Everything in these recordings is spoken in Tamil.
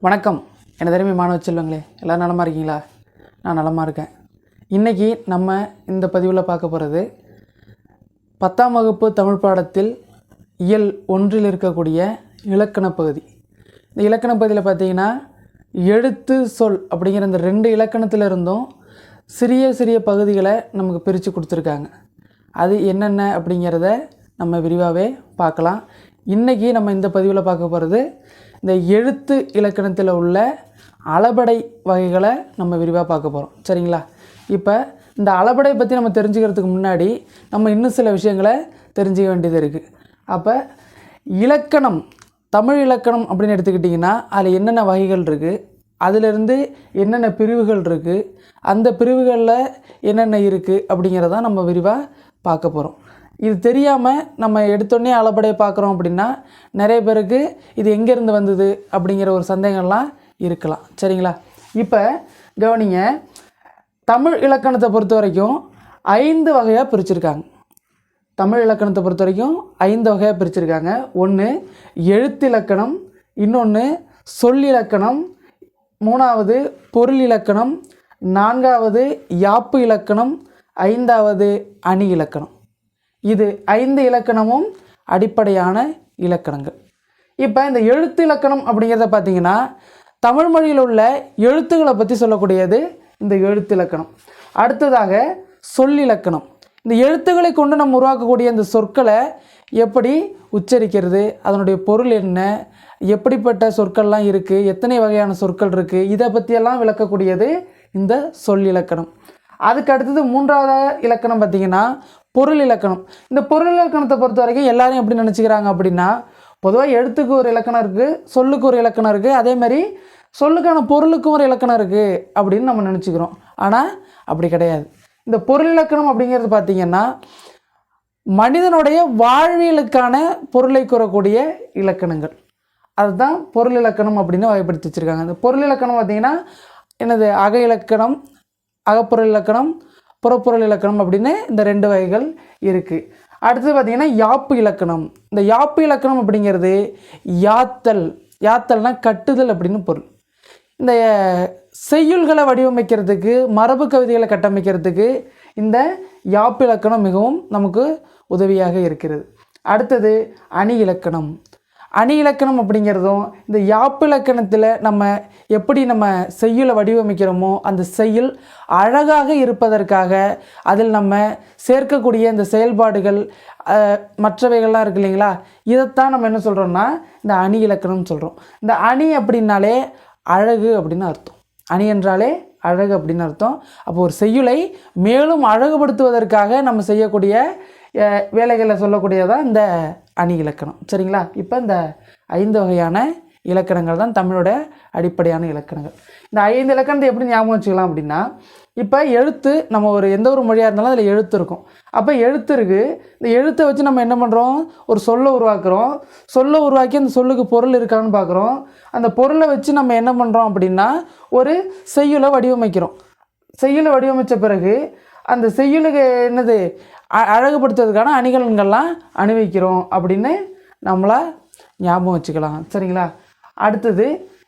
வணக்கம். என்ன தெரியுமா மாணவ செல்வங்களே, எல்லோரும் நலமாக இருக்கீங்களா? நான் நலமாக இருக்கேன். இன்றைக்கி நம்ம இந்த பதிவில் பார்க்க போகிறது 10ஆம் வகுப்பு தமிழ் பாடத்தில் இயல் 1 இருக்கக்கூடிய இலக்கண பகுதி. இந்த இலக்கண பகுதியில் பார்த்திங்கன்னா எழுத்து சொல் அப்படிங்கிற இந்த 2 இலக்கணத்தில் இருந்தும் சிறிய சிறிய பகுதிகளை நமக்கு பிரித்து கொடுத்துருக்காங்க. அது என்னென்ன அப்படிங்கிறத நம்ம விரிவாகவே பார்க்கலாம். இன்றைக்கி நம்ம இந்த பதிவில் பார்க்க போகிறது இந்த எழுத்து இலக்கணத்தில் உள்ள அளபடை வகைகளை நம்ம விரிவாக பார்க்க போகிறோம். சரிங்களா? இப்போ இந்த அளபடை பற்றி நம்ம தெரிஞ்சுக்கிறதுக்கு முன்னாடி நம்ம இன்னும் சில விஷயங்களை தெரிஞ்சுக்க வேண்டியது இருக்குது. அப்போ இலக்கணம், தமிழ் இலக்கணம் அப்படின்னு எடுத்துக்கிட்டிங்கன்னா அதில் என்னென்ன வகைகள் இருக்குது, அதிலிருந்து என்னென்ன பிரிவுகள் இருக்குது, அந்த பிரிவுகளில் என்னென்ன இருக்குது அப்படிங்கிறத நம்ம விரிவாக பார்க்க போகிறோம். இது தெரியாமல் நம்ம எடுத்தோடனே அளபடையை பார்க்குறோம் அப்படின்னா நிறைய பேருக்கு இது எங்கேருந்து வந்தது அப்படிங்கிற ஒரு சந்தேகம்லாம் இருக்கலாம். சரிங்களா? இப்போ கவனிங்க, தமிழ் இலக்கணத்தை பொறுத்த வரைக்கும் 5 வகையாக பிரிச்சுருக்காங்க. தமிழ் இலக்கணத்தை பொறுத்த வரைக்கும் 5 வகையாக பிரிச்சுருக்காங்க. ஒன்று எழுத்திலக்கணம், இன்னொன்று சொல்லிலக்கணம், 3வது பொருள் இலக்கணம், 4வது யாப்பு இலக்கணம், 5வது அணி இலக்கணம். இது 5 இலக்கணமும் அடிப்படையான இலக்கணங்கள். இப்போ இந்த எழுத்து இலக்கணம் அப்படிங்கிறத பார்த்திங்கன்னா தமிழ் மொழியில் உள்ள எழுத்துக்களை பற்றி சொல்லக்கூடியது இந்த எழுத்து இலக்கணம். அடுத்ததாக சொல்லிலக்கணம், இந்த எழுத்துக்களை கொண்டு நம்ம உருவாக்கக்கூடிய இந்த சொற்களை எப்படி உச்சரிக்கிறது, அதனுடைய பொருள் என்ன, எப்படிப்பட்ட சொற்கள்லாம் இருக்குது, எத்தனை வகையான சொற்கள் இருக்குது, இதை பற்றியெல்லாம் விளக்கக்கூடியது இந்த சொல்லிலக்கணம். அதுக்கு அடுத்தது 3வது இலக்கணம் பார்த்திங்கன்னா பொருள் இலக்கணம். இந்த பொருள் இலக்கணத்தை பொறுத்த வரைக்கும் எல்லாரும் எப்படி நினச்சிக்கிறாங்க அப்படின்னா, பொதுவாக எழுத்துக்கு ஒரு இலக்கணம் இருக்குது, சொல்லுக்கு ஒரு இலக்கணம் இருக்குது, அதேமாதிரி சொல்லுக்கான பொருளுக்கும் ஒரு இலக்கணம் இருக்குது அப்படின்னு நம்ம நினச்சிக்கிறோம். ஆனால் அப்படி கிடையாது. இந்த பொருள் இலக்கணம் அப்படிங்கிறது பார்த்திங்கன்னா மனிதனுடைய வாழ்வியலுக்கான பொருளை கூறக்கூடிய இலக்கணங்கள். அதுதான் பொருள் இலக்கணம் அப்படின்னு வகைப்படுத்தி வச்சுருக்காங்க. இந்த பொருள் இலக்கணம் பார்த்திங்கன்னா என்னது, அக இலக்கணம், அகப்பொருள் இலக்கணம், புறப்பொருள் இலக்கணம் அப்படின்னு இந்த 2 வகைகள் இருக்குது. அடுத்தது பார்த்திங்கன்னா யாப்பு இலக்கணம். இந்த யாப்பு இலக்கணம் அப்படிங்கிறது யாத்தல்னா கட்டுதல் அப்படின்னு பொருள். இந்த செய்யுள்களை வடிவமைக்கிறதுக்கு, மரபு கவிதைகளை கட்டமைக்கிறதுக்கு இந்த யாப்பு இலக்கணம் மிகவும் நமக்கு உதவியாக இருக்கிறது. அடுத்தது அணி இலக்கணம். அணி இலக்கணம் அப்படிங்கிறதும் இந்த யாப்பு இலக்கணத்தில் நம்ம எப்படி நம்ம செய்யுளை வடிவமைக்கிறோமோ அந்த செய்யுள் அழகாக இருப்பதற்காக அதில் நம்ம சேர்க்கக்கூடிய இந்த செயல்பாடுகள் மற்றவைகள்லாம் இருக்குது இல்லைங்களா, இதைத்தான் நம்ம என்ன சொல்கிறோம்னா இந்த அணி இலக்கணம்னு சொல்கிறோம். இந்த அணி அப்படின்னாலே அழகு அப்படின்னு அர்த்தம். அணி என்றாலே அழகு அப்படின்னு அர்த்தம். அப்போ ஒரு செய்யுளை மேலும் அழகுபடுத்துவதற்காக நம்ம செய்யக்கூடிய வேலைகளை சொல்லக்கூடியதான் இந்த அணி இலக்கணம். சரிங்களா? இப்போ இந்த 5 வகையான இலக்கணங்கள் தான் தமிழோட அடிப்படையான இலக்கணங்கள். இந்த 5 இலக்கணத்தை எப்படி ஞாபகம் வச்சுக்கலாம் அப்படின்னா, இப்போ எழுத்து, நம்ம எந்த ஒரு மொழியாக இருந்தாலும் அதில் எழுத்து இருக்கும். அப்போ எழுத்து இருக்குது. இந்த எழுத்தை வச்சு நம்ம என்ன பண்ணுறோம், ஒரு சொல்லை உருவாக்குறோம். சொல்லை உருவாக்கி அந்த சொல்லுக்கு பொருள் இருக்கான்னு பார்க்குறோம். அந்த பொருளை வச்சு நம்ம என்ன பண்ணுறோம் அப்படின்னா ஒரு செய்யுளை வடிவமைக்கிறோம். செய்யுளை வடிவமைத்த பிறகு அந்த செய்யுளுக்கு என்னது, அழகுபடுத்துறதுக்கான அணிகலன்கள்லாம் அணிவிக்கிறோம் அப்படின்னு நம்மளை ஞாபகம் வச்சுக்கலாம். சரிங்களா? அடுத்தது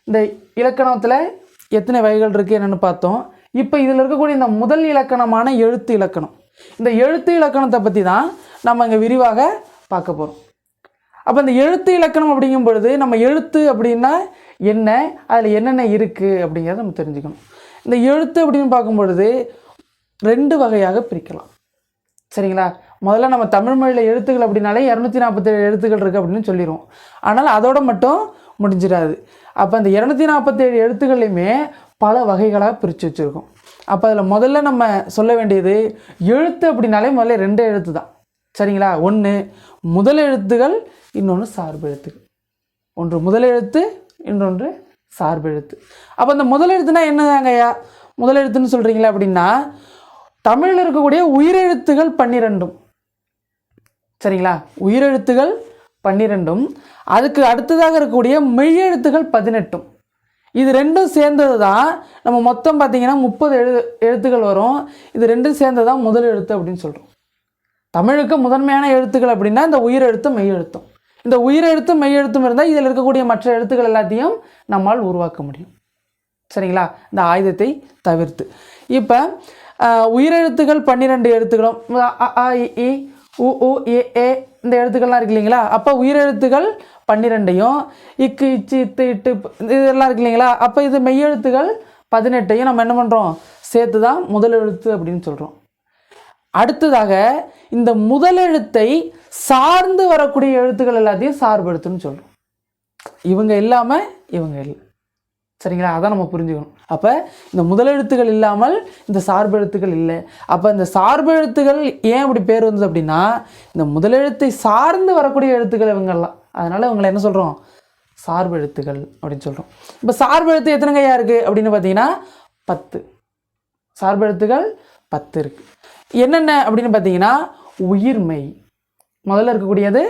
இந்த இலக்கணத்தில் எத்தனை வகைகள் இருக்குது என்னென்னு பார்த்தோம். இப்போ இதில் இருக்கக்கூடிய இந்த முதல் இலக்கணமான எழுத்து இலக்கணம், இந்த எழுத்து இலக்கணத்தை பற்றி தான் நம்ம இங்கே விரிவாக பார்க்க போகிறோம். அப்போ இந்த எழுத்து இலக்கணம் அப்படிங்கும் பொழுது நம்ம எழுத்து அப்படின்னா என்ன, அதில் என்னென்ன இருக்குது அப்படிங்கிறத நம்ம தெரிஞ்சுக்கணும். இந்த எழுத்து அப்படின்னு பார்க்கும் பொழுது 2 வகையாக பிரிக்கலாம். சரிங்களா? முதல்ல நம்ம தமிழ் மொழியில் எழுத்துக்கள் அப்படின்னாலே 247 எழுத்துக்கள் இருக்குது அப்படின்னு சொல்லிடுவோம். ஆனால் அதோடு மட்டும் முடிஞ்சிடாது. அப்போ அந்த 247 எழுத்துக்கள்லையுமே பல வகைகளாக பிரித்து வச்சுருக்கோம். அப்போ அதில் முதல்ல நம்ம சொல்ல வேண்டியது, எழுத்து அப்படின்னாலே முதல்ல 2 எழுத்து தான். சரிங்களா? ஒன்று முதல் எழுத்துகள், இன்னொன்று சார்பு எழுத்துக்கள். ஒன்று முதல் எழுத்து, இன்னொன்று சார்பு எழுத்து. அப்போ அந்த முதல் எழுத்துனா என்னதாங்கய்யா முதல் எழுத்துன்னு சொல்கிறீங்களா அப்படின்னா, தமிழில் இருக்கக்கூடிய உயிரெழுத்துகள் 12. சரிங்களா? உயிரெழுத்துகள் 12, அதுக்கு அடுத்ததாக இருக்கக்கூடிய மெய்யெழுத்துகள் 18. இது 2ம் சேர்ந்தது தான் நம்ம மொத்தம் பார்த்திங்கன்னா 30 எழுத்துக்கள் வரும். இது 2ம் சேர்ந்தது தான் முதல் எழுத்து அப்படின்னு சொல்கிறோம். தமிழுக்கு முதன்மையான எழுத்துக்கள் அப்படின்னா இந்த உயிரெழுத்தும் மெய்யெழுத்தும். இந்த உயிரெழுத்தும் மெய்யெழுத்தும் இருந்தால் இதில் இருக்கக்கூடிய மற்ற எழுத்துக்கள் எல்லாத்தையும் நம்மால் உருவாக்க முடியும். சரிங்களா? இந்த ஆயுதத்தை தவிர்த்து. இப்போ உயிரெழுத்துக்கள் 12 எழுத்துக்களும் அ ஆ இ ஈ உ ஊ ஏ ஏ இந்த எழுத்துக்கள்லாம் இருக்கு இல்லைங்களா? அப்போ உயிரெழுத்துக்கள் 12ஐயும் இக்கு இச்சு இத்து இட்டு இதெல்லாம் இருக்கு இல்லைங்களா? அப்போ இது மெய்யெழுத்துக்கள் 18ஐயும் நம்ம என்ன பண்ணுறோம்? சேர்த்து தான் முதல் எழுத்து அப்படின்னு சொல்கிறோம். அடுத்ததாக இந்த முதலெழுத்தை சார்ந்து வரக்கூடிய எழுத்துக்கள் எல்லாத்தையும் சார்பெழுத்துன்னு சொல்கிறோம். இவங்க இல்லாமல் இவங்க இல்லை. சரிங்களா? அதான் நம்ம புரிஞ்சுக்கணும். அப்போ இந்த முதலெழுத்துக்கள் இல்லாமல் இந்த சார்பெழுத்துக்கள் இல்லை. அப்போ இந்த சார்பெழுத்துக்கள் ஏன் இப்படி பேர் வந்தது அப்படின்னா, இந்த முதலெழுத்தை சார்ந்து வரக்கூடிய எழுத்துக்கள் இவங்கெல்லாம். அதனால் இவங்களை என்ன சொல்கிறோம்? சார்பெழுத்துக்கள் அப்படின்னு சொல்கிறோம். இப்போ சார்பெழுத்து எத்தனை கையாக இருக்குது அப்படின்னு பார்த்தீங்கன்னா 10. சார்பெழுத்துக்கள் 10 இருக்குது. என்னென்ன அப்படின்னு பார்த்தீங்கன்னா, உயிர்மெய் முதல்ல இருக்கக்கூடியது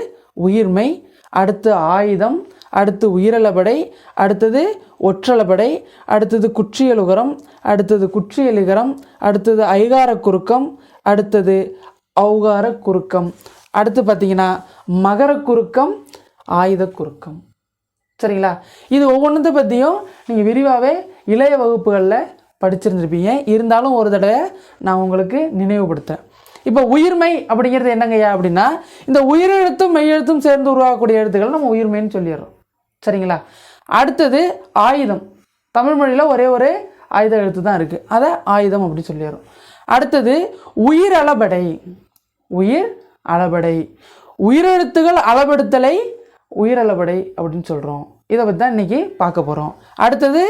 உயிர்மெய், அடுத்து ஆயுதம், அடுத்து உயிரலபடை, அடுத்தது ஒற்றலபடை, அடுத்தது குற்றியலுகரம், அடுத்தது குற்றியலிகரம், அடுத்தது ஐகார குறுக்கம், அடுத்தது ஔகார குறுக்கம், அடுத்து பார்த்தீங்கன்னா மகர குறுக்கம், ஆயுத குறுக்கம். சரிங்களா? இது ஒவ்வொன்றத்தை பற்றியும் நீங்கள் விரிவாகவே இளைய வகுப்புகளில் படிச்சிருந்துருப்பீங்க. இருந்தாலும் ஒரு தடவை நான் உங்களுக்கு நினைவுபடுத்துகிறேன். இப்போ உயிர்மை அப்படிங்கிறது என்னங்கய்யா அப்படின்னா, இந்த உயிரெழுத்தும் மெய்யெழுத்தும் சேர்ந்து உருவாகக்கூடிய எழுத்துக்கள் நம்ம உயிர்மைன்னு சொல்லிடுறோம். சரிங்களா? அடுத்தது ஆயுதம். தமிழ் மொழியில் ஒரே ஒரு ஆயுத எழுத்து தான் இருக்குது, அதை ஆயுதம் அப்படி சொல்லிடுறோம். அடுத்தது உயிர் அளபடை. உயிர் அளபடை உயிரெழுத்துகள் அளபெடுத்தலை உயிரளபடை அப்படின்னு சொல்கிறோம். இதை பற்றி தான் இன்றைக்கி பார்க்க போகிறோம். அடுத்தது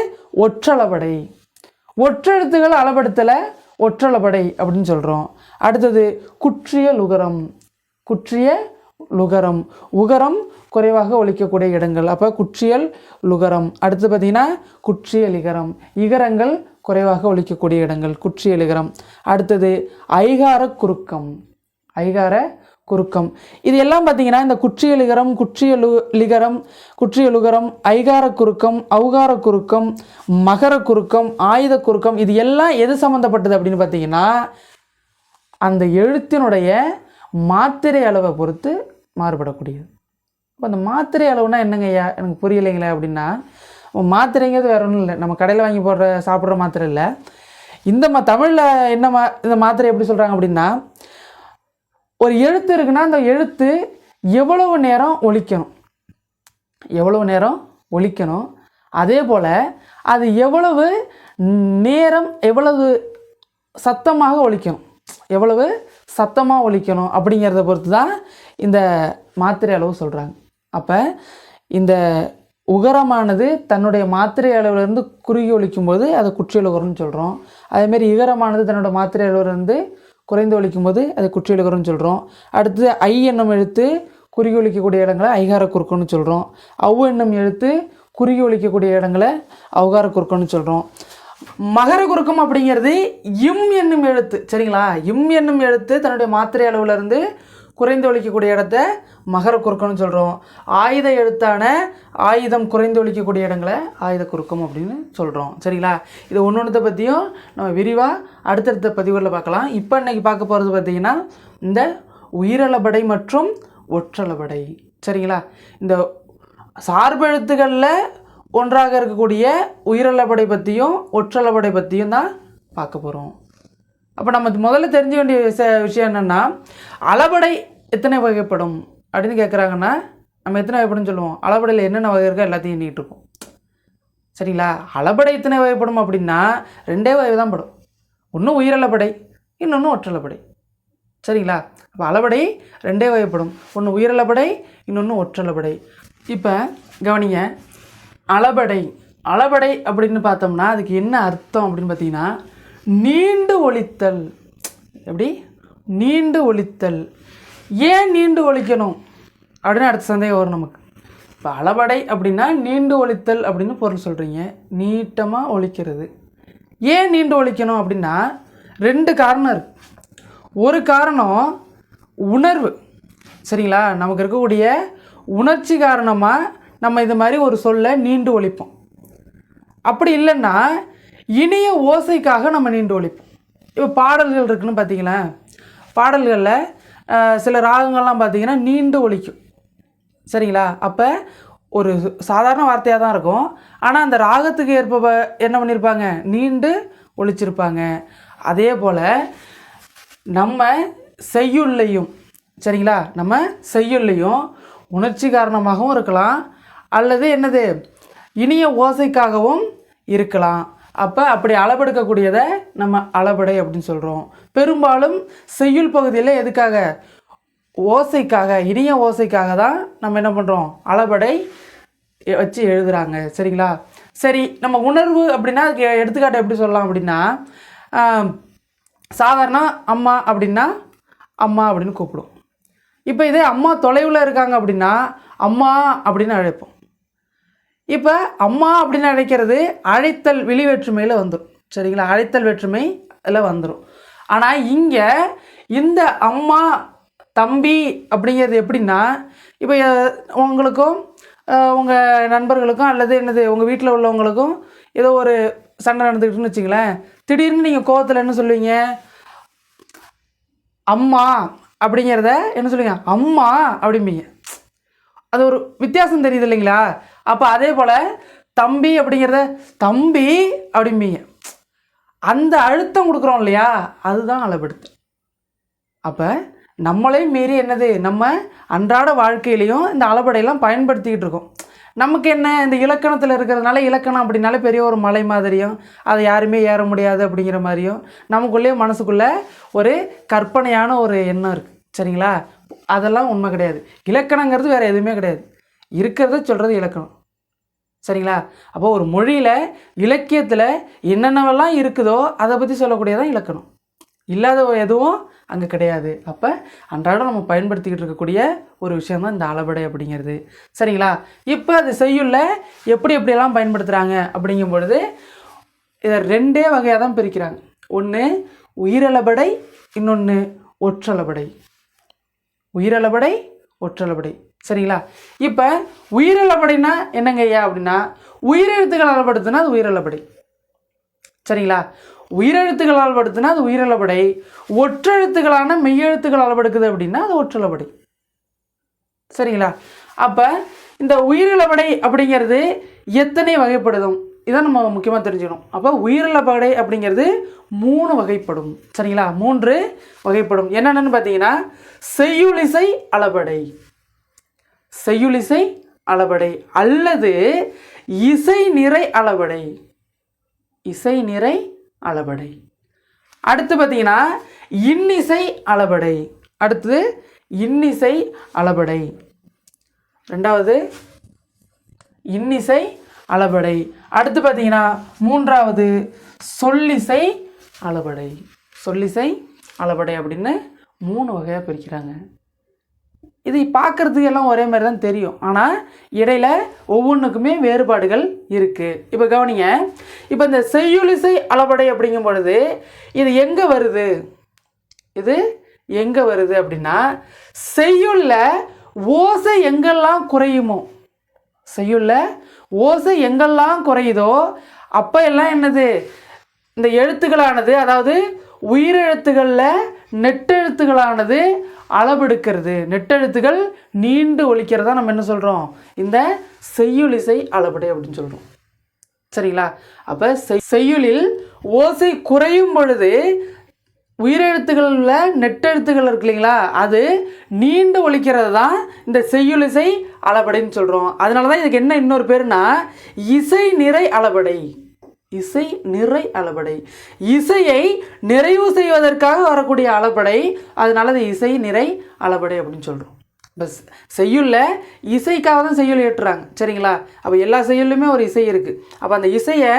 ஒற்றளபடை. ஒற்றெழுத்துகள் அளபெடுத்தலை ஒற்றளபடை அப்படின்னு சொல்கிறோம். அடுத்தது குற்றிய லுகரம். குற்றிய லுகரம் உகரம் குறைவாக ஒலிக்கக்கூடிய இடங்கள், அப்போ குற்றியல் லுகரம். அடுத்து பார்த்திங்கன்னா குற்றியல் இகரம், இகரங்கள் குறைவாக ஒலிக்கக்கூடிய இடங்கள், குற்றியல் இகரம். அடுத்தது ஐகார குறுக்கம். ஐகார குறுக்கம் இது எல்லாம் பார்த்திங்கன்னா இந்த குற்றியலிகரம், குற்றியலிகரம், குற்றியலுகரம், ஐகார குறுக்கம், ஔகார குறுக்கம், மகர குறுக்கம், ஆயுத குறுக்கம் இது எல்லாம் எது சம்மந்தப்பட்டது அப்படின்னு பார்த்தீங்கன்னா, அந்த எழுத்தினுடைய மாத்திரை அளவை பொறுத்து மாறுபடக்கூடியது. இப்போ அந்த மாத்திரை அளவுனா என்னங்கய்யா எனக்கு புரியலைங்களே அப்படின்னா, மாத்திரைங்கிறது வேற ஒன்றும் இல்லை, நம்ம கடையில் வாங்கி சாப்பிட்ற மாத்திரை இல்லை. இந்த தமிழில் என்ன இந்த மாத்திரை எப்படி சொல்கிறாங்க அப்படின்னா, ஒரு எழுத்து இருக்குன்னா அந்த எழுத்து எவ்வளவு நேரம் ஒலிக்கணும், எவ்வளவு நேரம் ஒலிக்கணும், அதே போல் அது எவ்வளவு நேரம் எவ்வளவு சத்தமாக ஒலிக்கணும், எவ்வளவு சத்தமாக ஒலிக்கணும் அப்படிங்கிறத பொறுத்து தான் இந்த மாத்திரை அளவு சொல்கிறாங்க. அப்போ இந்த உகரமானது தன்னுடைய மாத்திரை அளவிலிருந்து குறுகி ஒலிக்கும்போது அதை குற்றியலுகரம்னு சொல்கிறோம். அதேமாரி இகரமானது தன்னோட மாத்திரை அளவிலிருந்து குறைந்து ஒலிக்கும் போது அது குற்றியலுகரம்னு சொல்கிறோம். அடுத்து ஐ என்னும் எழுத்து குறுகி ஒலிக்கக்கூடிய இடங்களை ஐகார குறுக்கம்னு சொல்கிறோம். ஔ என்னும் எழுத்து குறுகி ஒலிக்கக்கூடிய இடங்களை ஔகார குறுக்கம்னு சொல்கிறோம். மகர குறுக்கம் அப்படிங்கிறது இம் என்னும் எழுத்து. சரிங்களா? இம் என்னும் எழுத்து தன்னுடைய மாத்திரை அளவுலேருந்து குறைந்து ஒலிக்கக்கூடிய இடத்த மகர குறுக்கம்னு சொல்கிறோம். ஆயுத எழுத்தான ஆயுதம் குறைந்து ஒலிக்கக்கூடிய இடங்களை ஆயுத குறுக்கம் அப்படின்னு சொல்கிறோம். சரிங்களா? இது ஒன்று பற்றியும் நம்ம விரிவாக அடுத்தடுத்த பதிவுகளில் பார்க்கலாம். இப்போ இன்றைக்கி பார்க்க போகிறது பார்த்திங்கன்னா இந்த உயிரளபடை மற்றும் ஒற்றளபடை. சரிங்களா? இந்த சார்பெழுத்துக்களில் ஒன்றாக இருக்கக்கூடிய உயிரளபடை பற்றியும் ஒற்றளபடை பற்றியும் தான் பார்க்க போகிறோம். அப்போ நம்ம முதல்ல தெரிஞ்ச வேண்டிய விஷயம் என்னென்னா, அளபடை எத்தனை வகைப்படும் அப்படின்னு கேட்குறாங்கன்னா நம்ம எத்தனை வகைப்படும் சொல்லுவோம். அளபடையில் என்னென்ன வகை இருக்கோ எல்லாத்தையும் எண்ணிகிட்டு இருக்கோம். சரிங்களா? அளபடை எத்தனை வகைப்படும் அப்படின்னா 2 வகை தான் படும். ஒன்று உயிரளபடை, இன்னொன்று ஒற்றளபடை. சரிங்களா? அப்போ அளபடை 2 வகைப்படும். ஒன்று உயிரளபடை, இன்னொன்று ஒற்றளபடை. இப்போ கவனிங்க, அளபடை அளபடை அப்படின்னு பார்த்தோம்னா அதுக்கு என்ன அர்த்தம் அப்படின்னு பார்த்தீங்கன்னா, நீண்டு ஒலித்தல். எப்படி? நீண்டு ஒலித்தல். ஏன் நீண்டு ஒலிக்கணும் அப்படின்னு அடுத்த சந்தேகம் வரும் நமக்கு. இப்போ அளபடை அப்படின்னா நீண்டு ஒலித்தல் அப்படின்னு பொருள் சொல்கிறீங்க, நீட்டமாக ஒலிக்கிறது. ஏன் நீண்டு ஒலிக்கணும் அப்படின்னா 2 காரணம் இருக்குது. ஒரு காரணம் உணர்வு. சரிங்களா? நமக்கு இருக்கக்கூடிய உணர்ச்சி காரணமாக நம்ம இது மாதிரி ஒரு சொல்லை நீண்டு ஒலிப்போம். அப்படி இல்லைன்னா இனிய ஓசைக்காக நம்ம நீண்டு ஒலிப்போம். இப்போ பாடல்கள் இருக்குன்னு பார்த்தீங்களேன், பாடல்களில் சில ராகங்கள்லாம் பார்த்தீங்கன்னா நீண்டு ஒலிக்கும். சரிங்களா? அப்போ ஒரு சாதாரண வார்த்தையாக தான் இருக்கும். ஆனால் அந்த ராகத்துக்கு ஏற்ப என்ன பண்ணியிருப்பாங்க, நீண்டு ஒழிச்சிருப்பாங்க. அதே போல் நம்ம செய்யுள்ளையும், சரிங்களா, நம்ம செய்யுள்ளையும் உணர்ச்சி காரணமாகவும் இருக்கலாம், அல்லது என்னது இனிய ஓசைக்காகவும் இருக்கலாம். அப்போ அப்படி அளபெடுக்கக்கூடியதை நம்ம அளபடை அப்படின்னு சொல்கிறோம். பெரும்பாலும் செய்யுள் பகுதியில் எதுக்காக, ஓசைக்காக, இனிய ஓசைக்காக தான் நம்ம என்ன பண்ணுறோம், அளபடை வச்சு எழுதுகிறாங்க. சரிங்களா? சரி, நம்ம உணர்வு அப்படின்னா அதுக்கு எடுத்துக்காட்டு எப்படி சொல்லலாம் அப்படின்னா, சாதாரண அம்மா அப்படின்னா அம்மா அப்படின்னு கூப்பிடும். இப்போ இதே அம்மா தொலைவில் இருக்காங்க அப்படின்னா அம்மா அப்படின்னு அழைப்போம். இப்போ அம்மா அப்படின்னு அழைக்கிறது அழைத்தல் விழி வேற்றுமையில் வந்துடும். சரிங்களா? அழைத்தல் வேற்றுமை அதில் வந்துடும். ஆனால் இங்கே இந்த அம்மா தம்பி அப்படிங்கிறது எப்படின்னா, இப்போ உங்களுக்கும் உங்கள் நண்பர்களுக்கும் அல்லது என்னது உங்கள் வீட்டில் உள்ளவங்களுக்கும் ஏதோ ஒரு சண்டை நடந்துக்கிட்டுன்னு வச்சுங்களேன், திடீர்னு நீங்கள் கோவத்தில் என்ன சொல்லுவீங்க, அம்மா அப்படிங்கிறத என்ன சொல்லுவீங்க, அம்மா அப்படிம்பீங்க. அது ஒரு வித்தியாசம் தெரியுது இல்லைங்களா? அப்போ அதே போல் தம்பி அப்படிங்கிறத தம்பி அப்படிம்பீங்க. அந்த அழுத்தம் கொடுக்குறோம் இல்லையா, அதுதான் அளபெடுத்து. அப்போ நம்மளே மீறி என்னது, நம்ம அன்றாட வாழ்க்கையிலையும் இந்த அளபடையெல்லாம் பயன்படுத்திக்கிட்டு இருக்கோம். நமக்கு என்ன, இந்த இலக்கணத்தில் இருக்கிறதுனால இலக்கணம் அப்படின்னாலே பெரிய ஒரு மலை மாதிரியும் அதை யாருமே ஏற முடியாது அப்படிங்கிற மாதிரியும் நமக்குள்ளே மனசுக்குள்ளே ஒரு கற்பனையான ஒரு எண்ணம் இருக்குது. சரிங்களா? அதெல்லாம் உண்மை கிடையாது. இலக்கணங்கிறது வேறு எதுவுமே கிடையாது. இருக்கிறத சொல்கிறது இலக்கணம். சரிங்களா? அப்போ ஒரு மொழியில் இலக்கியத்தில் என்னென்னவெல்லாம் இருக்குதோ அதை பற்றி சொல்லக்கூடியதான் இலக்கணம். இல்லாத எதுவும் அங்கே கிடையாது. அப்போ அன்றாடம் நம்ம பயன்படுத்திக்கிட்டு இருக்கக்கூடிய ஒரு விஷயந்தான் இந்த அளபடை அப்படிங்கிறது. சரிங்களா? இப்போ அது செய்யுள்ள எப்படி எப்படியெல்லாம் பயன்படுத்துகிறாங்க அப்படிங்கும் பொழுது இதை ரெண்டே வகையாக தான் பிரிக்கிறாங்க. ஒன்று உயிரளபடை, இன்னொன்று ஒற்றளபடை. உயிரளபடை, ஒற்றளபடை. சரிங்களா? இப்போ உயிரளபடைனா என்னங்க ஐயா அப்படின்னா, உயிரெழுத்துக்கள் அளபடுத்தினா அது உயிரளபடை. சரிங்களா? உயிரெழுத்துக்கள் அளபடுத்தினா அது உயிரளபடை. ஒற்றெழுத்துக்களான மெய்யெழுத்துக்கள் அளபெடுக்குது அப்படின்னா அது ஒற்றளபடை. சரிங்களா? அப்போ இந்த உயிரிழபடை அப்படிங்கிறது எத்தனை வகைப்படுதும் இதான் நம்ம முக்கியமாக தெரிஞ்சுக்கணும். அப்போ உயிரிழபடை அப்படிங்கிறது 3 வகைப்படும். சரிங்களா? 3 வகைப்படும். என்னென்னு பார்த்தீங்கன்னா, செய்யுளிசை அளபடை, செய்யுளிசை அளபடை அல்லது இசை நிறை அளபடை, இசை நிறை அளபடை. அடுத்து பார்த்தீங்கன்னா இன்னிசை அளபடை, அடுத்து இன்னிசை அளபடை, ரெண்டாவது இன்னிசை அளபடை. அடுத்து பார்த்தீங்கன்னா மூன்றாவது சொல்லிசை அளபடை, சொல்லிசை அளபடை அப்படின்னு 3 வகையாக பிரிக்கிறாங்க. இது பார்க்குறதுக்கு எல்லாம் ஒரே மாதிரி தான் தெரியும், ஆனால் இடையில ஒவ்வொன்றுக்குமே வேறுபாடுகள் இருக்குது. இப்போ கவனிங்க, இப்போ இந்த செய்யுளிசை அளபடை அப்படிங்கும் பொழுது இது எங்கே வருது, இது எங்கே வருது அப்படின்னா, செய்யுள்ள ஓசை எங்கெல்லாம் குறையுமோ, செய்யுள்ள ஓசை எங்கெல்லாம் குறையுதோ அப்போ எல்லாம் என்னது, இந்த எழுத்துக்களானது, அதாவது உயிரெழுத்துக்களில் நெட்டெழுத்துக்களானது அளபெடுக்கிறது, நெட்டெழுத்துகள் நீண்டு ஒலிக்கிறதா நம்ம என்ன சொல்கிறோம், இந்த செய்யுளிசை அளபடை அப்படின்னு சொல்கிறோம். சரிங்களா? அப்போ செய்யுளில் ஓசை குறையும் பொழுது உயிரெழுத்துக்களில் நெட்டெழுத்துக்கள் இருக்கு இல்லைங்களா, அது நீண்டு ஒலிக்கிறது தான் இந்த செய்யுளிசை அளபடைன்னு சொல்கிறோம். அதனால தான் இதுக்கு என்ன இன்னொரு பேருனா இசை நிறை அளபடை, இசை நிறை அளபடை. இசையை நிறைவு செய்வதற்காக வரக்கூடிய அளபடை, அதனால அது இசை நிறை அளபடை அப்படின்னு சொல்கிறோம். பஸ் செய்யுள்ள இசைக்காக தான் செய்யுள் ஏற்றுறாங்க. சரிங்களா? அப்போ எல்லா செய்யுள்ளுமே ஒரு இசை இருக்குது. அப்போ அந்த இசையை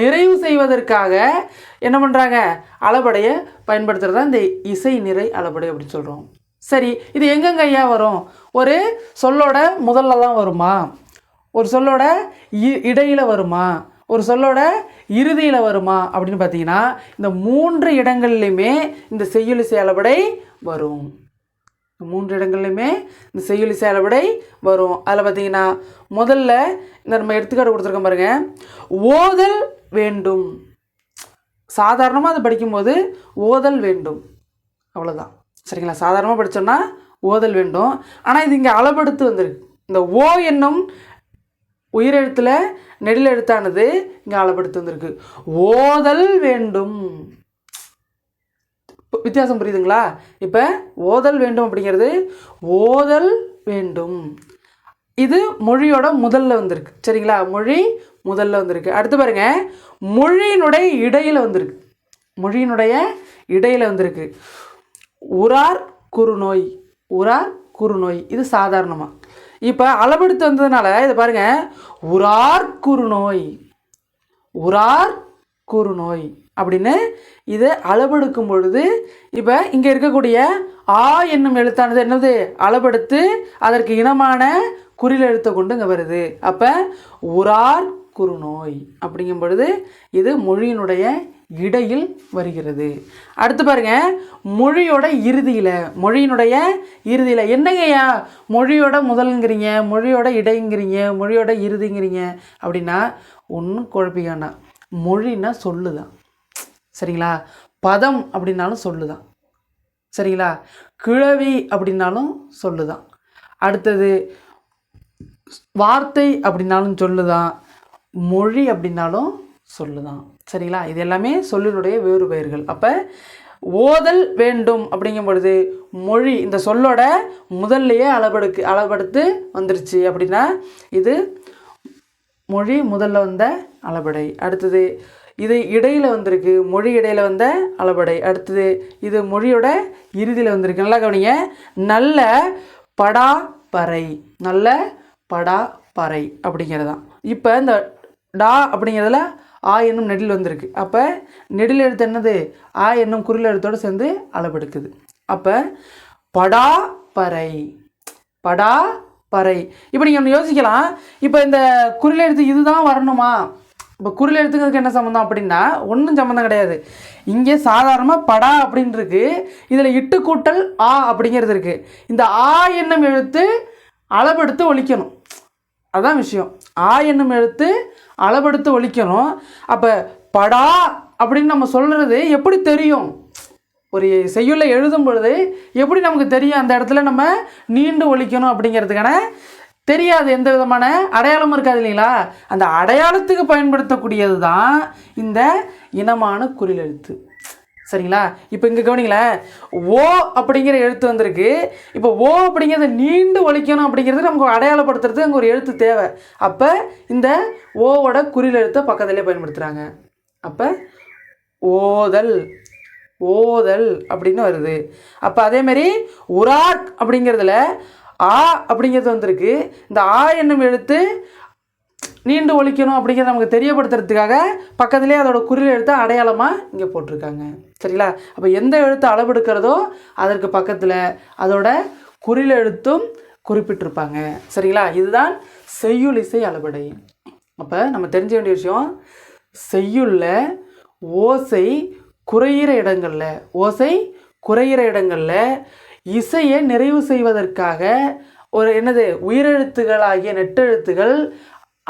நிறைவு செய்வதற்காக என்ன பண்ணுறாங்க, அளபடையை பயன்படுத்துகிறது தான் இந்த இசை நிறை அளபடை அப்படின்னு சொல்கிறோம். சரி, இது எங்கெங்க ஐயா வரும்? ஒரு சொல்லோட முதல்ல தான் வருமா, ஒரு சொல்லோட இடையில் வருமா, ஒரு சொல்லோட இறுதியில் வருமா அப்படின்னு பார்த்தீங்கன்னா, இந்த 3 இடங்கள்லையுமே இந்த செய்யுளிசை அளபடை வரும். 3 இடங்கள்லையுமே இந்த செய்யுளிசை அளபடை வரும். அதில் பார்த்தீங்கன்னா முதல்ல இந்த நம்ம எடுத்துக்காட்டு கொடுத்துருக்கோம் பாருங்க, ஓதல் வேண்டும். சாதாரணமாக அதை படிக்கும்போது ஓதல் வேண்டும், அவ்வளோதான். சரிங்களா? சாதாரணமாக படித்தோம்னா ஓதல் வேண்டும். ஆனால் இது இங்கே அளபெடுத்து வந்திருக்கு. இந்த ஓ என்னும் உயிரெழுத்தில் நெடில் எழுத்தானது இங்கே அளபடுத்து வந்திருக்கு. ஓதல் வேண்டும். வித்தியாசம் புரியுதுங்களா? இப்போ ஓதல் வேண்டும் அப்படிங்கிறது ஓதல் வேண்டும். இது மொழியோட முதல்ல வந்திருக்கு. சரிங்களா? மொழி முதல்ல வந்திருக்கு. அடுத்து பாருங்க, மொழியினுடைய இடையில வந்திருக்கு. மொழியினுடைய இடையில வந்திருக்கு. உறார் குறுநோய். உறார் குறுநோய் இது சாதாரணமாக. இப்போ அளபெடுத்து வந்ததுனால இதை பாருங்க, உறார் குறுநோய். உறார் குறுநோய் அப்படின்னு இது அளபெடுக்கும் பொழுது இப்போ இங்கே இருக்கக்கூடிய ஆ என்னும் எழுத்தானது என்னது அளபெடுத்து அதற்கு இனமான குறில் எழுத்தை கொண்டு இங்கே வருது. அப்போ உறார் குறுநோய் அப்படிங்கும் பொழுது இது மொழியினுடைய இடையில் வருகிறது. அடுத்து பாருங்க, மொழியோட இறுதியில். மொழியினுடைய இறுதியில் என்னங்கய்யா மொழியோட முதல்ங்கிறீங்க, மொழியோட இடைங்கிறீங்க, மொழியோட இறுதிங்கிறீங்க அப்படின்னா ஒன்றும் குழப்பிக்காண்டா. மொழின்னா சொல்லுதான். சரிங்களா? பதம் அப்படின்னாலும் சொல்லுதான். சரிங்களா? கிழவி அப்படின்னாலும் சொல்லுதான். அடுத்தது வார்த்தை அப்படின்னாலும் சொல்லுதான். மொழி அப்படின்னாலும் சொல்லுதான். சரிங்களா? இது எல்லாமே சொல்லினுடைய வேறு பெயர்கள். அப்போ ஓதல் வேண்டும் அப்படிங்கும் பொழுது மொழி இந்த சொல்லோட முதல்லையே அளபெடுத்து வந்துருச்சு அப்படின்னா இது மொழி முதல்ல வந்த அளபடை. அடுத்தது இது இடையில் வந்திருக்கு, மொழி இடையில் வந்த அளபடை. அடுத்தது இது மொழியோட இறுதியில் வந்திருக்கு. நல்லா கவனிங்க, நல்ல படா பறை. நல்ல படா பறை அப்படிங்கிறதான். இப்போ இந்த டா அப்படிங்கிறதுல ஆ என்னும் நெடில் வந்திருக்கு. அப்போ நெடில் எழுத்து என்னது ஆ என்னும் குறில் எழுத்தோடு சேர்ந்து அளபெடுக்குது. அப்போ படா பறை. படா பறை. இப்போ நீங்கள் ஒன்று யோசிக்கலாம், இப்போ இந்த குறில் எழுத்து இதுதான் வரணுமா? இப்போ குறில் எழுத்துக்கிறதுக்கு என்ன சம்மந்தம் அப்படின்னா ஒன்றும் சம்மந்தம் கிடையாது. இங்கே சாதாரணமாக படா அப்படின்னு இருக்கு, இதில் இட்டு கூட்டல் ஆ அப்படிங்கிறது இருக்குது. இந்த ஆ என்னும் எழுத்து அளபெடுத்து ஒலிக்கணும். அதுதான் விஷயம். ஆ என்னும் எழுத்து அளபெடுத்து ஒலிக்கணும். அப்போ படா அப்படின்னு நம்ம சொல்கிறது எப்படி தெரியும்? ஒரு செய்யுள்ள எழுதும் பொழுது எப்படி நமக்கு தெரியும் அந்த இடத்துல நம்ம நீண்டு ஒலிக்கணும் அப்படிங்கிறதுக்கான தெரியாது, எந்த விதமான அடையாளமும் இருக்காது இல்லைங்களா? அந்த அடையாளத்துக்கு பயன்படுத்தக்கூடியது தான் இந்த இனமான குறில் எழுத்து. சரிங்களா? இப்போ இங்கே கவனிங்களேன், ஓ அப்படிங்கிற எழுத்து வந்திருக்கு. இப்போ ஓ அப்படிங்கிறத நீண்டு ஒலிக்கணும் அப்படிங்கிறது நமக்கு அடையாளப்படுத்துறதுக்கு அங்கே ஒரு எழுத்து தேவை. அப்போ இந்த ஓவோட குறில் எழுத்தை பக்கத்துலேயே பயன்படுத்துகிறாங்க. அப்போ ஓதல் ஓதல் அப்படின்னு வருது. அப்போ அதேமாரி உராக் அப்படிங்கிறதுல ஆ அப்படிங்கிறது வந்திருக்கு. இந்த ஆ என்னும் எழுத்து நீண்டு ஒலிக்கணும் அப்படிங்கிறத நமக்கு தெரியப்படுத்துறதுக்காக பக்கத்துலேயே அதோட குறில் எழுத்தை அடையாளமாக இங்கே போட்டிருக்காங்க. சரிங்களா? அப்போ எந்த எழுத்து அளவெடுக்கிறதோ அதற்கு பக்கத்தில் அதோட குறில் எழுத்தும் குறிப்பிட்டிருப்பாங்க. சரிங்களா? இதுதான் செய்யுள் இசை அளபடை. அப்போ நம்ம தெரிஞ்ச வேண்டிய விஷயம், செய்யுளில் ஓசை குறையிற இடங்களில் இசையை நிறைவு செய்வதற்காக ஒரு என்னது உயிரெழுத்துகளாகிய நெட்டெழுத்துகள்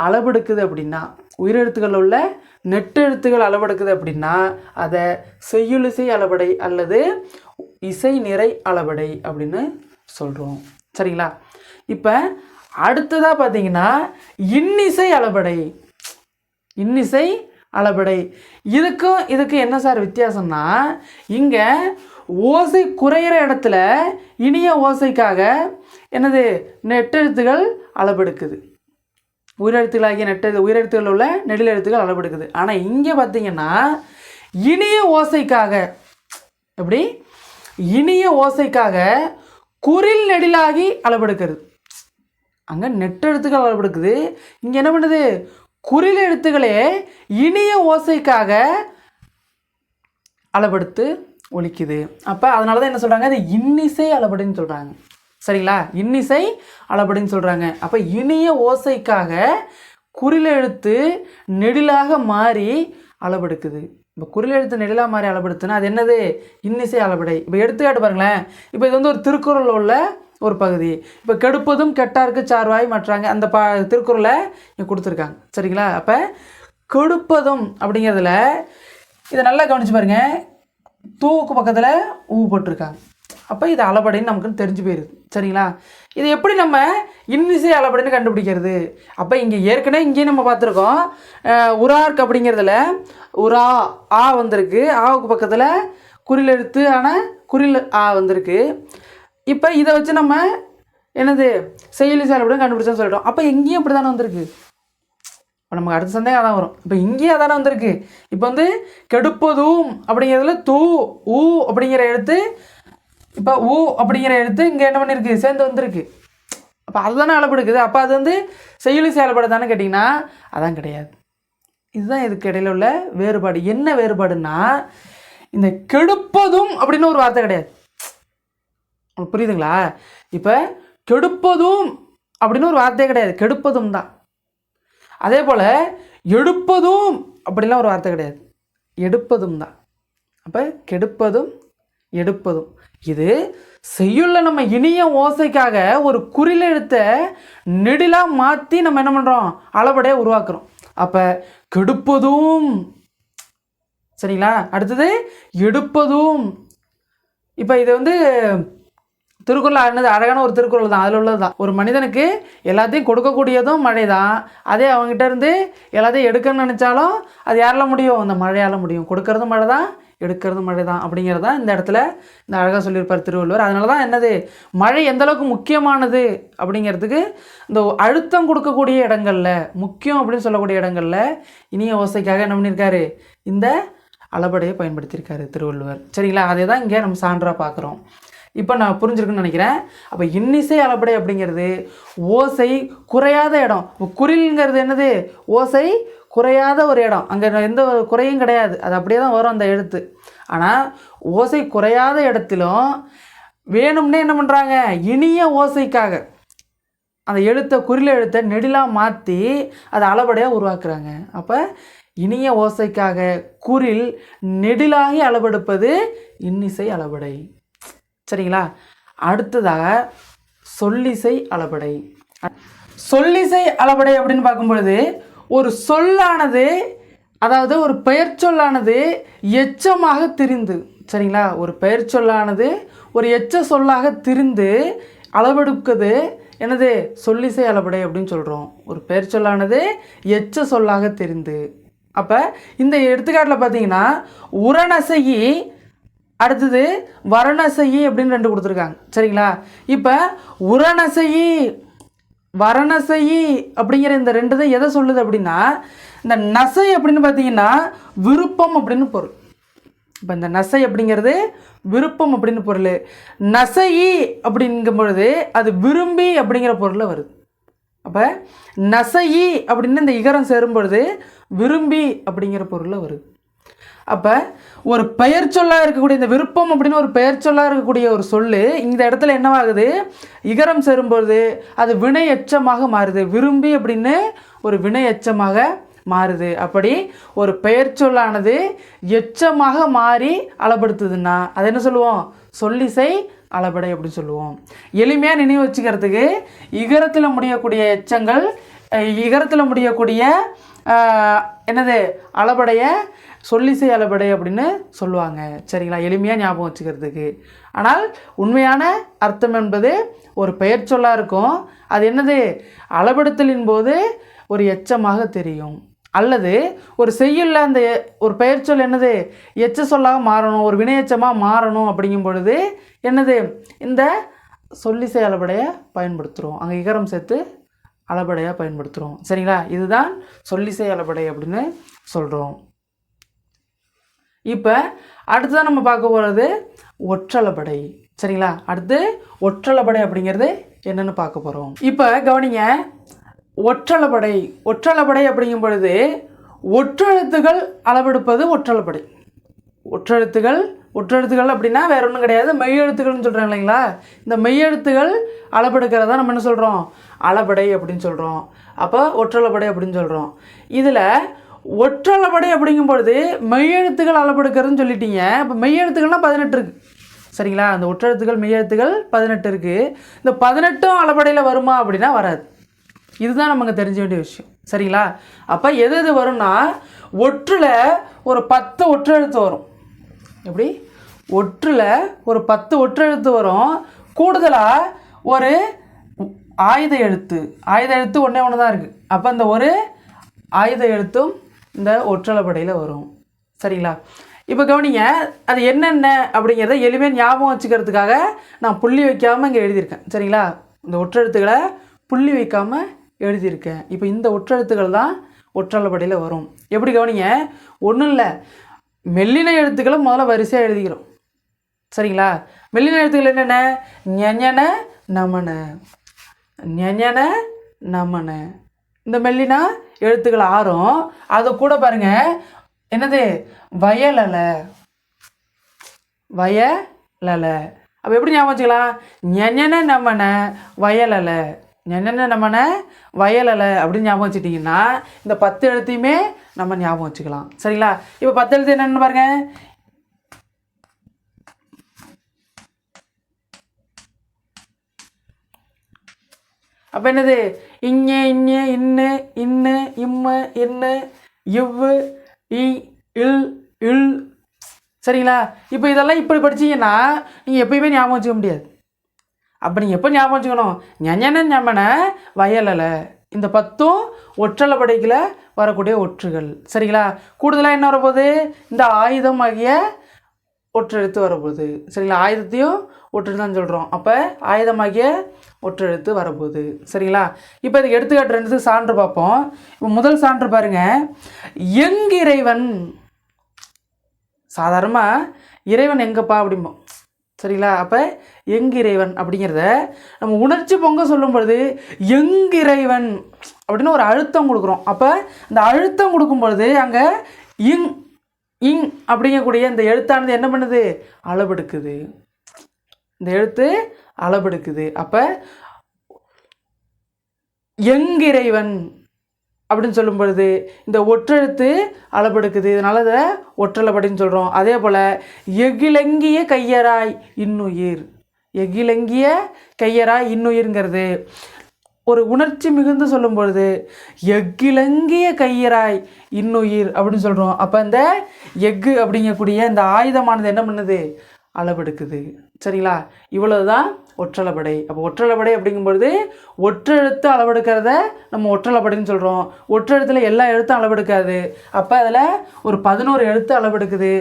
அளவெடுக்குது அப்படின்னா, உயிரெழுத்துக்கள் உள்ள நெட்டெழுத்துகள் அளவெடுக்குது அப்படின்னா அதை செய்யுளிசை அளபடை அல்லது இசை நிறை அளபடை அப்படின்னு சொல்கிறோம். சரிங்களா? இப்போ அடுத்ததாக பார்த்தீங்கன்னா இன்னிசை அளபடை. இன்னிசை அளபடை. இதுக்கு என்ன சார் வித்தியாசம்னா, இங்கே ஓசை குறையிற இடத்துல இனிய ஓசைக்காக என்னது நெட்டெழுத்துகள் அளபெடுக்குது. உயிரெழுத்துக்கள் உள்ள நெடில் எழுத்துக்கள் அளபெடுக்குது. ஆனால் இங்கே பார்த்தீங்கன்னா இனிய ஓசைக்காக, எப்படி இனிய ஓசைக்காக குறில் நெடிலாகி அளபெடுக்கிறது. அங்கே நெட்டெழுத்துக்கள் அளபெடுக்குது, இங்கே என்ன பண்ணுது குறில் எழுத்துக்களே இனிய ஓசைக்காக அளபெடுத்து ஒலிக்குது. அப்போ அதனால தான் என்ன சொல்கிறாங்க, அது இன்னிசை அளபடின்னு சொல்கிறாங்க. சரிங்களா? இன்னிசை அளபடின்னு சொல்கிறாங்க. அப்போ இனிய ஓசைக்காக குறில் எழுத்து நெடிலாக மாறி அளபெடுக்குது. இப்போ குறில் எழுத்து நெடிலாக மாறி அளபெடுத்துன்னா அது என்னது இன்னிசை அளபடை. இப்போ எடுத்துக்காட்டு பாருங்களேன், இப்போ இது வந்து ஒரு திருக்குறளில் உள்ள ஒரு பகுதி. இப்போ கெடுப்பதும் கெட்டார்க்கு சார்வாய் மற்றாங்க அந்த திருக்குறளை இங்கே கொடுத்துருக்காங்க. சரிங்களா? அப்போ கெடுப்பதும் அப்படிங்கிறதுல இதை நல்லா கவனிச்சு பாருங்க, தூவுக்கு பக்கத்தில் ஊ போட்டிருக்காங்க. அப்போ இது அளபடைன்னு நமக்கு தெரிஞ்சு போயிடுது. சரிங்களா? இது எப்படி நம்ம இன்னிசை அளபடைன்னு கண்டுபிடிக்கிறது? அப்போ இங்கே ஏற்கனவே இங்கேயும் நம்ம பார்த்துருக்கோம். உரார்க் அப்படிங்கிறதுல உரா ஆ வந்திருக்கு, ஆவுக்கு பக்கத்தில் குறில் எழுத்து ஆனால் குறில் ஆ வந்திருக்கு. இப்போ இதை வச்சு நம்ம என்னது செய்யுளிசை அளபடைன்னு கண்டுபிடிச்சோன்னு சொல்லிட்டோம். அப்போ எங்கேயும் அப்படி தானே வந்திருக்கு. இப்போ நமக்கு அடுத்த சந்தேகம் அதான் வரும். இப்போ இங்கேயும் அதானே வந்திருக்கு. இப்போ வந்து கெடுப்பதும் அப்படிங்கிறதுல தூ ஊ அப்படிங்கிற எழுத்து, இப்போ ஊ அப்படிங்கிற எழுத்து இங்கே என்ன பண்ணியிருக்கு, சேர்ந்து வந்திருக்கு. அப்போ அதுதானே அளபெடுக்குது. அப்போ அது வந்து செய்யுளிசை அளபடை தானே கேட்டிங்கன்னா அதான் கிடையாது. இதுதான் இதுக்கு இடையில உள்ள வேறுபாடு. என்ன வேறுபாடுன்னா, இந்த கெடுப்பதும் அப்படின்னு ஒரு வார்த்தை கிடையாது. உங்களுக்கு புரியுதுங்களா? இப்போ கெடுப்பதும் அப்படின்னு ஒரு வார்த்தையே கிடையாது, கெடுப்பதும் தான். அதே போல் எடுப்பதும் அப்படிலாம் ஒரு வார்த்தை கிடையாது, எடுப்பதும் தான். அப்போ கெடுப்பதும் எடுப்பதும். இது செய்யுள்ள நம்ம இனிய ஓசைக்காக ஒரு குறில் எழுத்தை நெடிலாக மாற்றி நம்ம என்ன பண்ணுறோம், அளபடையாக உருவாக்குறோம். அப்போ கெடுப்பதும். சரிங்களா? அடுத்தது எடுப்பதும். இப்போ இது வந்து திருக்குறள் ஆனது அழகான ஒரு திருக்குறள் தான். அதில் உள்ளது தான். ஒரு மனிதனுக்கு எல்லாத்தையும் கொடுக்கக்கூடியதும் மழை தான். அதே அவங்ககிட்ட இருந்து எல்லாத்தையும் எடுக்கணும்னு நினச்சாலும் அது யாரால் முடியும், அந்த மழையால் முடியும். கொடுக்கறதும் மழை தான், எடுக்கிறதும் மழை தான் அப்படிங்கிறதான் இந்த இடத்துல இந்த அழகாக சொல்லியிருப்பார் திருவள்ளுவர். அதனால தான் என்னது மழை எந்தளவுக்கு முக்கியமானது அப்படிங்கிறதுக்கு இந்த அழுத்தம் கொடுக்கக்கூடிய இடங்களில், முக்கியம் அப்படின்னு சொல்லக்கூடிய இடங்களில் இனிய ஓசைக்காக என்ன பண்ணியிருக்காரு, இந்த அளபடையை பயன்படுத்தியிருக்காரு திருவள்ளுவர். சரிங்களா? அதே தான் இங்கே நம்ம சான்றாக பார்க்குறோம். இப்போ நான் புரிஞ்சிருக்குன்னு நினைக்கிறேன். அப்போ இன்னிசை அளபடை அப்படிங்கிறது ஓசை குறையாத இடம். குறில்ங்கிறது என்னது, ஓசை குறையாத ஒரு இடம். அங்கே எந்த குறையும் கிடையாது, அது அப்படியே தான் வரும் அந்த எழுத்து. ஆனால் ஓசை குறையாத இடத்திலும் வேணும்னே என்ன பண்ணுறாங்க, இனிய ஓசைக்காக அந்த எழுத்தை குறில் எழுத்தை நெடிலாக மாற்றி அதை அளபடையாக உருவாக்குறாங்க. அப்போ இனிய ஓசைக்காக குறில் நெடிலாகி அளபெடுப்பது இன்னிசை அளபடை. சரிங்களா? அடுத்ததாக சொல்லிசை அளபடை. சொல்லிசை அளபடை அப்படின்னு பார்க்கும்பொழுது ஒரு சொல்லானது, அதாவது ஒரு பெயர் சொல்லானது எச்சமாக திரிந்து, சரிங்களா, ஒரு பெயர் சொல்லானது ஒரு எச்ச சொல்லாக திரிந்து அளவெடுக்குது என்னது, சொல்லிசை அளபடை அப்படின்னு சொல்கிறோம். ஒரு பெயர் சொல்லானது எச்ச சொல்லாக தெரிந்து. அப்போ இந்த எடுத்துக்காட்டில் பார்த்தீங்கன்னா உரநசையி, அடுத்தது வரணசையி அப்படின்னு ரெண்டு கொடுத்துருக்காங்க. சரிங்களா? இப்போ உரநசையி வரணசையி அப்படிங்கிற இந்த ரெண்டு தான் எதை சொல்லுது அப்படின்னா, இந்த நசை அப்படின்னு பார்த்தீங்கன்னா விருப்பம் அப்படின்னு பொருள். இப்போ இந்த நசை அப்படிங்கிறது விருப்பம் அப்படின்னு பொருள். நசையி அப்படிங்கும் பொழுது அது விரும்பி அப்படிங்கிற பொருளில் வருது. அப்போ நசையி அப்படின்னு இந்த இகரம் சேரும் பொழுது விரும்பி அப்படிங்கிற பொருளில் வருது. அப்போ ஒரு பெயர் சொல்லாக இருக்கக்கூடிய இந்த விருப்பம் அப்படின்னு ஒரு பெயர் சொல்லாக இருக்கக்கூடிய ஒரு சொல்லு இந்த இடத்துல என்னவாகுது, இகரம் சேரும்பொழுது அது வினை எச்சமாக மாறுது. விரும்பி அப்படின்னு ஒரு வினை எச்சமாக மாறுது. அப்படி ஒரு பெயர் சொல்லானது எச்சமாக மாறி அளபடுத்துதுன்னா அது என்ன சொல்லுவோம், சொல்லிசை அளபடை அப்படின்னு சொல்லுவோம். எளிமையாக நினைவு வச்சுக்கிறதுக்கு இகரத்தில் முடியக்கூடிய எச்சங்கள், இகரத்தில் முடியக்கூடிய என்னது அளபடைய சொல்லிசை அளபடை அப்படின்னு சொல்லுவாங்க. சரிங்களா? எளிமையாக ஞாபகம் வச்சுக்கிறதுக்கு. ஆனால் உண்மையான அர்த்தம் என்பது ஒரு பெயர் சொல்லாக இருக்கும். அது என்னது, அளபெடுத்தலின் போது ஒரு எச்சமாக தெரியும். அல்லது ஒரு செய்யுள்ள அந்த ஒரு பெயர் சொல் என்னது எச்ச சொல்லாக மாறணும், ஒரு வினையச்சமாக மாறணும் அப்படிங்கும் பொழுது என்னது இந்த சொல்லிசை அளபடையை பயன்படுத்துகிறோம். அங்கே இகரம் சேர்த்து அளபடையாக பயன்படுத்துகிறோம். சரிங்களா? இதுதான் சொல்லிசை அளபடை அப்படின்னு சொல்கிறோம். இப்போ அடுத்ததான் நம்ம பார்க்க போகிறது ஒற்றளபடை. சரிங்களா? அடுத்து ஒற்றளபடை அப்படிங்கிறது என்னென்னு பார்க்க போகிறோம். இப்போ கவனிங்க, ஒற்றளபடை ஒற்றளபடை அப்படிங்கும் பொழுது ஒற்றெழுத்துகள் அளவெடுப்பது ஒற்றளபடை. ஒற்றெழுத்துகள் அப்படின்னா வேற ஒன்றும் கிடையாது, மெய்யெழுத்துக்கள்னு சொல்கிறாங்க இல்லைங்களா. இந்த மெய்யெழுத்துகள் அளவெடுக்கிறதா நம்ம என்ன சொல்கிறோம், அளபடை அப்படின்னு சொல்கிறோம். அப்போ ஒற்றளபடை அப்படின்னு சொல்கிறோம். இதில் ஒற்றளபடை அப்படிங்கும் பொழுது மெய்யெழுத்துகள் அளவெடுக்கிறதுன்னு சொல்லிட்டீங்க. இப்போ மெய்யெழுத்துக்கள்னால் 18 இருக்குது. சரிங்களா? அந்த ஒற்றெழுத்துக்கள் மெய்யெழுத்துகள் 18 இருக்குது. இந்த 18ம் அளபடையில் வருமா அப்படின்னா வராது. இதுதான் நமக்கு தெரிஞ்ச வேண்டிய விஷயம். சரிங்களா? அப்போ எது வரும்னா ஒற்றில் ஒரு 10 ஒற்றெழுத்து வரும். எப்படி ஒற்றில் ஒரு 10 ஒற்றெழுத்து வரும். கூடுதலாக ஒரு ஆயுத எழுத்து ஒன்றே ஒன்று தான் இருக்குது. அப்போ இந்த ஒரு ஆயுத எழுத்தும் இந்த ஒற்றளபடையில் வரும். சரிங்களா? இப்போ கவனிங்க, அது என்னென்ன அப்படிங்கிறத எளிமையாக ஞாபகம் வச்சுக்கிறதுக்காக நான் புள்ளி வைக்காமல் இங்கே எழுதியிருக்கேன். சரிங்களா? இந்த ஒற்றெழுத்துக்களை புள்ளி வைக்காமல் எழுதியிருக்கேன். இப்போ இந்த ஒற்றெழுத்துக்கள் தான் ஒற்றளபடையில் வரும். எப்படி கவனிங்க, ஒன்றும் இல்லை, மெல்லின எழுத்துக்களை முதல்ல வரிசையாக எழுதிக்கிறோம். சரிங்களா? மெல்லின எழுத்துக்கள் என்னென்ன? ஞஞன நமன, ஞஞன நமன. இந்த மெல்லினா எழுத்துக்கள் 6ம். அதை கூட பாருங்க, என்னது? வயலல, வயலல. அப்போ எப்படி ஞாபகம் வச்சுக்கலாம்? ஞஞன நமன வயலல, ஞஞன நமன வயலல அப்படின்னு ஞாபகம் வச்சுட்டிங்கன்னா இந்த 10 எழுத்தையுமே நம்ம ஞாபகம் வச்சுக்கலாம். சரிங்களா? இப்போ 10 எழுத்து என்னென்னு பாருங்க. அப்போ என்னது? இங்க, இங்க, இன்னு, இன்னு, இம்மு, இன்னு, இவ்வு, இ, இல், இல். சரிங்களா? இப்போ இதெல்லாம் இப்படி படிச்சிங்கன்னா நீங்கள் எப்பயுமே ஞாபகம் வச்சுக்க முடியாது. அப்போ நீங்கள் எப்போ ஞாபகம் வச்சுக்கணும்? ஞஞன ஞமன வயலல. இந்த 10ம் ஒற்றளபடையில் வரக்கூடிய ஒற்றுகள். சரிங்களா? கூடுதலாக என்ன வரப்போகுது? இந்த ஆயுதம் ஆகிய ஒற்றெழுத்து வரப்போகுது. சரிங்களா? ஆயுதத்தையும் ஒற்றெழுத்து தான் சொல்கிறோம். அப்போ ஆயுதமாகிய ஒற்றெழுத்து வரப்போகுது. சரிங்களா? இப்போ இதுக்கு எடுத்துக்காட்டு 2 சான்று பார்ப்போம். இப்போ முதல் சான்று பாருங்க. எங்கிறைவன். சாதாரணமாக இறைவன் எங்கப்பா அப்படிம்போம். சரிங்களா? அப்போ எங்கிறைவன் அப்படிங்கிறத நம்ம உணர்ச்சி பொங்க சொல்லும் பொழுது எங்கிறைவன் அப்படின்னு ஒரு அழுத்தம் கொடுக்குறோம். அப்போ இந்த அழுத்தம் கொடுக்கும் பொழுது அங்கே இங் இங் அப்படிங்கக்கூடிய இந்த எழுத்தானது என்ன பண்ணுது? அளவெடுக்குது. இந்த எழுத்து அளவெடுக்குது. அப்போ எங்கிறைவன் அப்படின்னு சொல்லும் பொழுது இந்த ஒற்றெழுத்து அளவெடுக்குது. இதனால அதை ஒற்றளபடின்னு சொல்கிறோம். அதே போல் எகிலங்கிய கையராய் இன்னுயிர், எகிலங்கிய கையராய் இன்னுயிர்ங்கிறது ஒரு உணர்ச்சி மிகுந்து சொல்லும் பொழுது எக்கிலங்கிய கையராய் இன்னுயிர் அப்படின்னு சொல்கிறோம். அப்போ இந்த எஃகு அப்படிங்கக்கூடிய இந்த ஆயுதமானது என்ன பண்ணுது? அளவெடுக்குது. சரிங்களா? இவ்வளவு தான் ஒற்றளபடை. அப்போ ஒற்றளபடை அப்படிங்கும்பொழுது ஒற்றெழுத்து அளவெடுக்கிறத நம்ம ஒற்றளபடைன்னு சொல்கிறோம். ஒற்றெழுத்தில் எல்லா எழுத்தும் அளவெடுக்காது. அப்போ அதில் ஒரு 11 எழுத்து அளவெடுக்குது.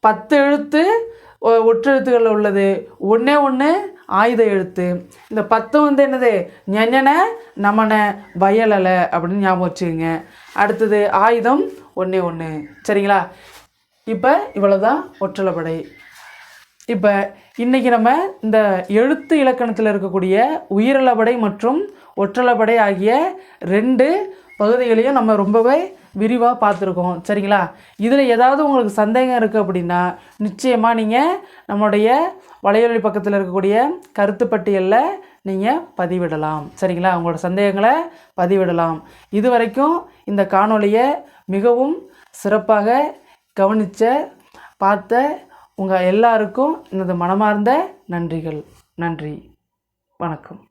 10 எழுத்து ஒற்றெழுத்துகளில் உள்ளது. ஒன்றே ஒன்று ஆயுத எழுத்து. இந்த 10 வந்து என்னது? ஞஞன நமன வயலல அப்படின்னு ஞாபகம் வச்சுக்கோங்க. அடுத்தது ஆயுதம் ஒன்றே ஒன்று. சரிங்களா? இப்போ இவ்வளோதான் ஒற்றளபடை. இப்போ இன்றைக்கி நம்ம இந்த எழுத்து இலக்கணத்தில் இருக்கக்கூடிய உயிரளபடை மற்றும் ஒற்றளபடை ஆகிய 2 பகுதிகளையும் நம்ம ரொம்பவே விரிவாக பார்த்துருக்கோம். சரிங்களா? இதில் ஏதாவது உங்களுக்கு சந்தேகம் இருக்குது அப்படின்னா நிச்சயமாக நீங்கள் நம்மளுடைய வலையொலி பக்கத்தில் இருக்கக்கூடிய கருத்து பட்டியலில் நீங்கள் பதிவிடலாம். சரிங்களா? உங்களோட சந்தேகங்களை பதிவிடலாம். இது வரைக்கும் இந்த காணொளியை மிகவும் சிறப்பாக கவனித்த பார்த்த உங்கள் எல்லாருக்கும் எனது மனமார்ந்த நன்றிகள். நன்றி, வணக்கம்.